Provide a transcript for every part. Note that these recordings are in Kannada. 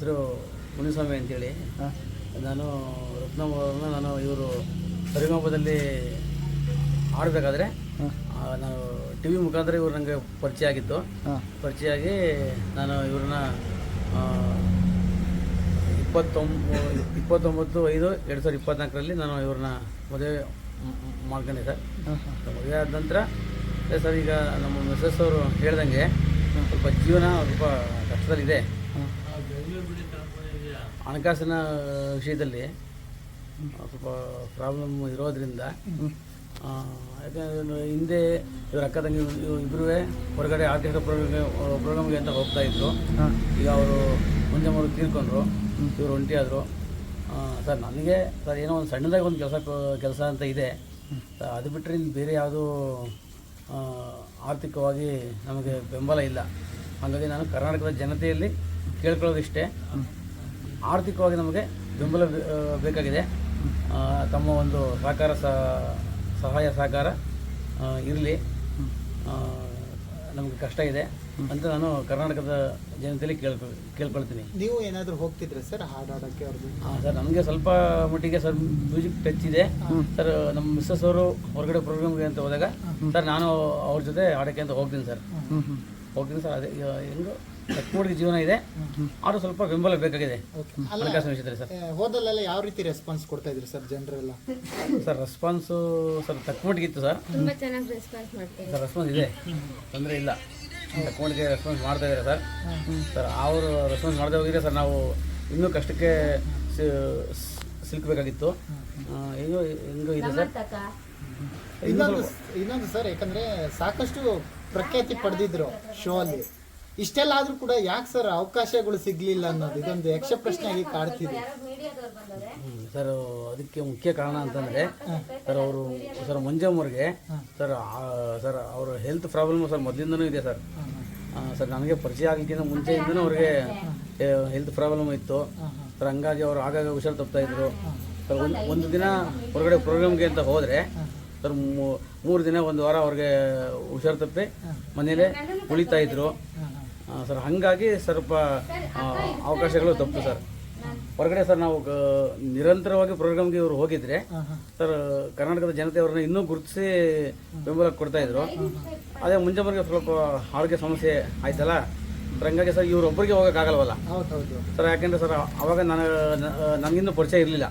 ಹೆಸರು ಮುನಿಸ್ವಾಮಿ ಅಂತೇಳಿ. ನಾನು ರತ್ನಮ್ಮವ್ರನ್ನ ನಾನು ಇವರು ಸರಿಗಮಪದಲ್ಲಿ ಆಡಬೇಕಾದ್ರೆ ನಾನು ಟಿ ವಿ ಮುಖಾಂತರ ಇವರು ನನಗೆ ಪರಿಚಯ ಆಗಿತ್ತು. ಪರಿಚಯ ಆಗಿ ನಾನು ಇವ್ರನ್ನ 29/5/2024 ನಾನು ಇವ್ರನ್ನ ಮದುವೆ ಮಾಡ್ಕೊಂಡೆ ಸರ್. ಮದುವೆ ಆದ ನಂತರ ಸರ್ ಈಗ ನಮ್ಮ ಮಿಸಸ್ ಅವರು ಹೇಳ್ದಂಗೆ ಸ್ವಲ್ಪ ಜೀವನ ಸ್ವಲ್ಪ ಕಷ್ಟದಲ್ಲಿದೆ. ಹಣಕಾಸಿನ ವಿಷಯದಲ್ಲಿ ಸ್ವಲ್ಪ ಪ್ರಾಬ್ಲಮ್ ಇರೋದ್ರಿಂದ ಯಾಕಂದರೆ ಹಿಂದೆ ಇವ್ರ ಅಕ್ಕ ತಂಗಿ ಇಬ್ಬರೂ ಹೊರಗಡೆ ಆರ್ಥಿಕ ಪ್ರೋಗ್ರಾಮ್ಗೆ ಅಂತ ಹೋಗ್ತಾ ಇದ್ರು. ಈಗ ಅವರು ಮುಂಜಾನೆ ತೀರ್ಕೊಂಡ್ರು, ಇವರು ಒಂಟಿ ಆದರು. ಸರ್ ನನಗೆ ಸರ್ ಏನೋ ಒಂದು ಸಣ್ಣದಾಗಿ ಒಂದು ಕೆಲಸ ಅಂತ ಇದೆ. ಅದು ಬಿಟ್ಟರೆ ಇನ್ನು ಬೇರೆ ಯಾವುದೂ ಆರ್ಥಿಕವಾಗಿ ನಮಗೆ ಬೆಂಬಲ ಇಲ್ಲ. ಹಾಗಾಗಿ ನಾನು ಕರ್ನಾಟಕದ ಜನತೆಯಲ್ಲಿ ಕೇಳ್ಕೊಳ್ಳೋದಿಷ್ಟೇ, ಆರ್ಥಿಕವಾಗಿ ನಮಗೆ ಬೆಂಬಲ ಬೇಕಾಗಿದೆ. ತಮ್ಮ ಒಂದು ಸಹಾಯ ಸಹಕಾರ ಇರಲಿ, ನಮಗೆ ಕಷ್ಟ ಇದೆ ಅಂತ ನಾನು ಕರ್ನಾಟಕದ ಜನತೆಯಲ್ಲಿ ಕೇಳ್ಕೊಳ್ತೀನಿ. ನೀವು ಏನಾದರೂ ಹೋಗ್ತಿದ್ರೆ ಸರ್ ಹಾಡಾಡೋಕ್ಕೆ ಅವ್ರಿಗೆ? ಹಾಂ ಸರ್, ನನಗೆ ಸ್ವಲ್ಪ ಮಟ್ಟಿಗೆ ಸರ್ ಮ್ಯೂಸಿಕ್ ಟಚ್ ಇದೆ ಸರ್. ನಮ್ಮ ಮಿಸ್ಸಸ್ ಅವರು ಹೊರಗಡೆ ಪ್ರೋಗ್ರಾಮ್ಗೆ ಅಂತ ಹೋದಾಗ ಸರ್ ನಾನು ಅವ್ರ ಜೊತೆ ಹಾಡೋಕ್ಕೆ ಅಂತ ಹೋಗ್ತೀನಿ ಸರ್. ಸರ್ ಅದೇ ಹೆಂಗೋ ತಕ್ಕಮಟ್ಟಿಗೆ ಜೀವನ ಇದೆ, ಆದರೂ ಸ್ವಲ್ಪ ಬೆಂಬಲ ಬೇಕಾಗಿದೆ ಹಣಕಾಸಿನ ವಿಷಯದಲ್ಲಿ ಸರ್. ಹೋದಲ್ಲೆಲ್ಲ ಯಾವ ರೀತಿ ರೆಸ್ಪಾನ್ಸ್ ಕೊಡ್ತಾ ಇದ್ರಿ ಸರ್ ಜನರೆಲ್ಲ? ಸರ್ ರೆಸ್ಪಾನ್ಸು ಸರ್ ತಕ್ಕಮಟ್ಟಿಗೆ ಇತ್ತು ಸರ್. ಸರ್ ರೆಸ್ಪಾನ್ಸ್ ಇದೆ, ತೊಂದರೆ ಇಲ್ಲ, ತಕ್ಕಮಟ್ಟಿಗೆ ರೆಸ್ಪಾನ್ಸ್ ಮಾಡ್ತಾ ಇದ್ದಾರೆ ಸರ್. ಸರ್ ಅವರು ರೆಸ್ಪಾನ್ಸ್ ಮಾಡದೆ ಹೋಗಿದ್ರೆ ಸರ್ ನಾವು ಇನ್ನೂ ಕಷ್ಟಕ್ಕೆ ಸಿಲುಕಬೇಕಾಗಿತ್ತು. ಹೆಂಗೋ ಇದೆ ಸರ್. ಇನ್ನೊಂದು ಸರ್, ಯಾಕಂದ್ರೆ ಸಾಕಷ್ಟು ಪ್ರಖ್ಯಾತಿ ಪಡೆದಿದ್ರು ಶೋ ಅಲ್ಲಿ, ಇಷ್ಟೆಲ್ಲ ಆದ್ರೂ ಕೂಡ ಯಾಕೆ ಸರ್ ಅವಕಾಶಗಳು ಸಿಗ್ಲಿಲ್ಲ ಅನ್ನೋದು ಇದೊಂದು ಯಕ್ಷ ಪ್ರಶ್ನೆಯಾಗಿ ಕಾಡ್ತಿದೆ ಸರ್. ಅದಕ್ಕೆ ಮುಖ್ಯ ಕಾರಣ ಅಂತಂದ್ರೆ ಸರ್ ಅವರು ಸರ್ ಮಂಜಮ್ಮವ್ರಿಗೆ ಸರ್ ಅವರ ಹೆಲ್ತ್ ಪ್ರಾಬ್ಲಮ್ ಸರ್ ಮೊದಲಿಂದನೂ ಇದೆ ಸರ್. ಸರ್ ನನಗೆ ಪರಿಚಯ ಆಗಲಿಕ್ಕಿಂತ ಮುಂಚೆಯಿಂದನೂ ಅವ್ರಿಗೆ ಹೆಲ್ತ್ ಪ್ರಾಬ್ಲಮ್ ಇತ್ತು ಸರ್. ಹಂಗಾಗಿ ಅವರು ಆಗಾಗ ಹುಷಾರು ತಪ್ತಾ ಇದ್ರು ಸರ್. ಒಂದು ದಿನ ಹೊರಗಡೆ ಪ್ರೋಗ್ರಾಮ್ಗೆ ಅಂತ ಹೋದರೆ ಸರ್ 3 ದಿನ 1 ವಾರ ಅವ್ರಿಗೆ ಹುಷಾರು ತಪ್ಪಿ ಮನೇಲೆ ಉಳಿತಾ ಇದ್ರು ಸರ್. ಹಾಗಾಗಿ ಸ್ವಲ್ಪ ಅವಕಾಶಗಳು ತಪ್ಪು ಸರ್. ಹೊರಗಡೆ ಸರ್ ನಾವು ನಿರಂತರವಾಗಿ ಪ್ರೋಗ್ರಾಮ್ಗೆ ಇವರು ಹೋಗಿದ್ರೆ ಸರ್ ಕರ್ನಾಟಕದ ಜನತೆ ಅವ್ರನ್ನ ಇನ್ನೂ ಗುರುತಿಸಿ ಬೆಂಬಲ ಕೊಡ್ತಾ ಇದ್ರು. ಅದೇ ಮುಂಜಾನೆವರೆಗೆ ಸ್ವಲ್ಪ ಆರೋಗ್ಯ ಸಮಸ್ಯೆ ಆಯ್ತಲ್ಲ ಸರ್, ಹಂಗಾಗಿ ಸರ್ ಇವರೊಬ್ಬರಿಗೆ ಹೋಗೋಕ್ಕಾಗಲ್ವಲ್ಲ ಸರ್. ಯಾಕೆಂದರೆ ಸರ್ ಅವಾಗ ನನಗಿನ್ನೂ ಪರಿಚಯ ಇರಲಿಲ್ಲ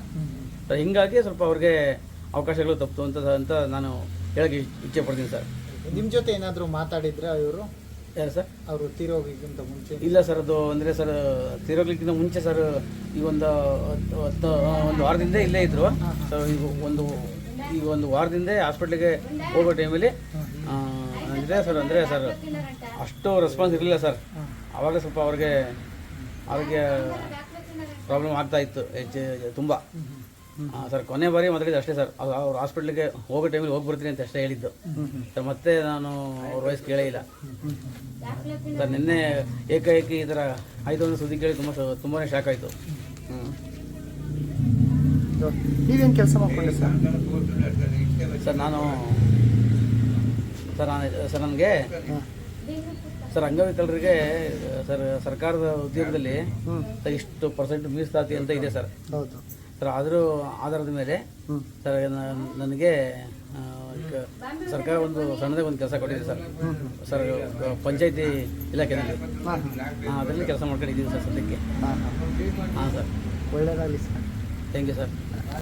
ಸರ್. ಹೀಗಾಗಿ ಸ್ವಲ್ಪ ಅವ್ರಿಗೆ ಅವಕಾಶಗಳು ತಪ್ಪು ಅಂತ ನಾನು ಹೇಳಕ್ಕೆ ಇಚ್ಛೆ ಪಡ್ತೀನಿ ಸರ್. ನಿಮ್ಮ ಜೊತೆ ಏನಾದರೂ ಮಾತಾಡಿದ್ರೆ ಇವರು? ಯಾರು ಸರ್? ಅವರು ತೀರೋಗ್ಲಿಕ್ಕಿಂತ ಮುಂಚೆ? ಇಲ್ಲ ಸರ್, ಅದು ಅಂದರೆ ಸರ್ ತೀರೋಗ್ಲಿಕ್ಕಿಂತ ಮುಂಚೆ ಸರ್ ಈಗ ಒಂದು ವಾರದಿಂದ ಇಲ್ಲೇ ಇದ್ರು ಸರ್. ಈಗ ಒಂದು ವಾರದಿಂದ ಹಾಸ್ಪಿಟ್ಲಿಗೆ ಹೋಗೋ ಟೈಮಲ್ಲಿ ಅಂದರೆ ಸರ್ ಅಷ್ಟು ರೆಸ್ಪಾನ್ಸ್ ಇರಲಿಲ್ಲ ಸರ್. ಆವಾಗ ಸ್ವಲ್ಪ ಅವ್ರಿಗೆ ಆರೋಗ್ಯ ಪ್ರಾಬ್ಲಮ್ ಆಗ್ತಾ ಇತ್ತು ತುಂಬ ಸರ್. ಕೊನೆ ಬಾರಿ ಮಾತಾಡಿದ್ದು ಅಷ್ಟೇ ಸರ್. ಅವ್ರು ಹಾಸ್ಪಿಟ್ಲಿಗೆ ಹೋಗೋ ಟೈಮಲ್ಲಿ ಹೋಗಿ ಬರ್ತೀನಿ ಅಂತ ಅಷ್ಟೇ ಹೇಳಿದ್ದು ಸರ್. ಮತ್ತೆ ನಾನು ಅವ್ರ ವಯಸ್ಸು ಕೇಳೇ ಇಲ್ಲ ಸರ್. ನಿನ್ನೆ ಏಕಾಏಕಿ ಈ ಥರ ಆಯಿತು ಅನ್ನೋ ಸುದ್ದಿ ಕೇಳಿ ತುಂಬಾ ಶಾಕ್ ಆಯಿತು. ನೀವೇನು ಕೆಲಸ ಮಾಡ್ಕೊಂಡೆ ಸರ್? ನನಗೆ ಸರ್ ಅಂಗವಿಕಲರಿಗೆ ಸರ್ ಸರ್ಕಾರದ ಉದ್ಯೋಗದಲ್ಲಿ ಇಷ್ಟು % ಮೀಸಲಾತಿ ಅಂತ ಇದೆ ಸರ್. ಹೌದು ಸರ್. ಆದರೂ ಆಧಾರದ ಮೇಲೆ ಸರ್ ನನಗೆ ಸರ್ಕಾರ ಒಂದು ಸಣ್ಣದಾಗಿ ಒಂದು ಕೆಲಸ ಕೊಟ್ಟಿದೆ ಸರ್. ಸರ್ ಪಂಚಾಯತಿ ಇಲಾಖೆಯಲ್ಲಿ ಅದರಲ್ಲಿ ಕೆಲಸ ಮಾಡ್ಕೊಂಡಿದ್ದೀನಿ ಸರ್ ಸದ್ಯಕ್ಕೆ. ಹಾಂ ಸರ್. ಒಳ್ಳೆಯದಾಗಲಿ ಸರ್. Thank you sir.